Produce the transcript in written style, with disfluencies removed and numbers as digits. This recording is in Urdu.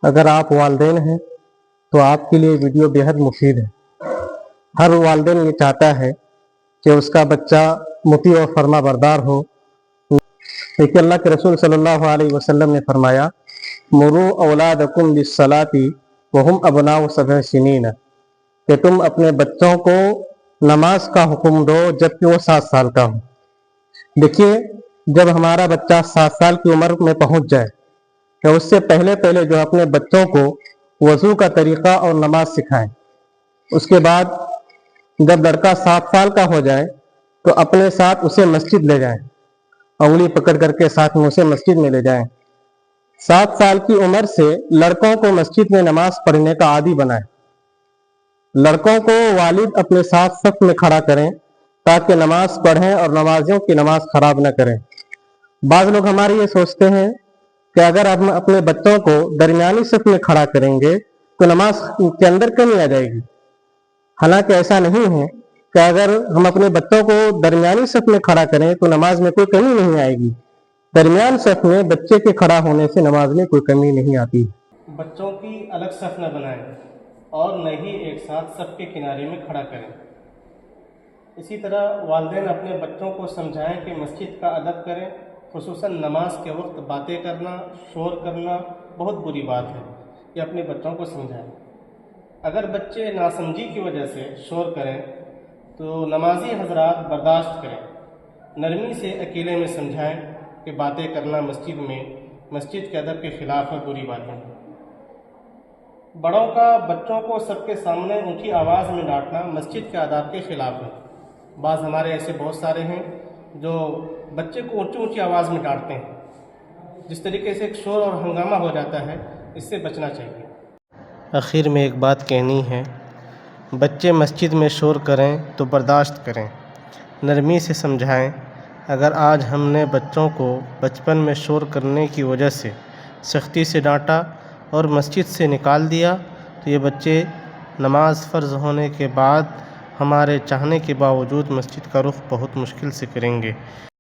اگر آپ والدین ہیں تو آپ کے لیے ویڈیو بیحد مفید ہے۔ ہر والدین یہ چاہتا ہے کہ اس کا بچہ مطیع و فرما بردار ہو، لیکن اللہ کے رسول صلی اللہ علیہ وسلم نے فرمایا مروا اولادکم بالصلاۃ وہم ابناء 7 سنین، کہ تم اپنے بچوں کو نماز کا حکم دو جبکہ وہ 7 سال کا ہو۔ دیکھیے، جب ہمارا بچہ 7 سال کی عمر میں پہنچ جائے تو اس سے پہلے جو اپنے بچوں کو وضو کا طریقہ اور نماز سکھائیں۔ اس کے بعد جب لڑکا 7 سال کا ہو جائے تو اپنے ساتھ اسے مسجد لے جائیں، انگلی پکڑ کر کے ساتھ میں اسے مسجد میں لے جائیں۔ 7 سال کی عمر سے لڑکوں کو مسجد میں نماز پڑھنے کا عادی بنائیں۔ لڑکوں کو والد اپنے ساتھ صف میں کھڑا کریں تاکہ نماز پڑھیں اور نمازیوں کی نماز خراب نہ کریں۔ بعض لوگ ہمارے یہ سوچتے ہیں کہ اگر ہم اپنے بچوں کو درمیانی صف میں کھڑا کریں گے تو نماز کے اندر کمی آ جائے گی۔ حالانکہ ایسا نہیں ہے کہ اگر ہم اپنے بچوں کو درمیانی صف میں کھڑا کریں تو نماز میں کوئی کمی نہیں آئے گی۔ درمیان صف میں بچے کے کھڑا ہونے سے نماز میں کوئی کمی نہیں آتی۔ بچوں کی الگ صف نہ بنائیں اور نہ ہی ایک ساتھ صف کے کنارے میں کھڑا کریں۔ اسی طرح والدین اپنے بچوں کو سمجھائیں کہ مسجد کا ادب کریں، خصوصاً نماز کے وقت باتیں کرنا، شور کرنا بہت بری بات ہے، یہ اپنے بچوں کو سمجھائیں۔ اگر بچے ناسمجھی کی وجہ سے شور کریں تو نمازی حضرات برداشت کریں، نرمی سے اکیلے میں سمجھائیں کہ باتیں کرنا مسجد کے ادب کے خلاف ہے، بری بات ہے۔ بڑوں کا بچوں کو سب کے سامنے اونچی آواز میں ڈانٹنا مسجد کے آداب کے خلاف ہے۔ بعض ہمارے ایسے بہت سارے ہیں جو بچے کو اونچی آواز میں ڈانٹتے ہیں، جس طریقے سے ایک شور اور ہنگامہ ہو جاتا ہے، اس سے بچنا چاہیے۔ آخر میں ایک بات کہنی ہے، بچے مسجد میں شور کریں تو برداشت کریں، نرمی سے سمجھائیں۔ اگر آج ہم نے بچوں کو بچپن میں شور کرنے کی وجہ سے سختی سے ڈانٹا اور مسجد سے نکال دیا تو یہ بچے نماز فرض ہونے کے بعد ہمارے چاہنے کے باوجود مسجد کا رخ بہت مشکل سے کریں گے۔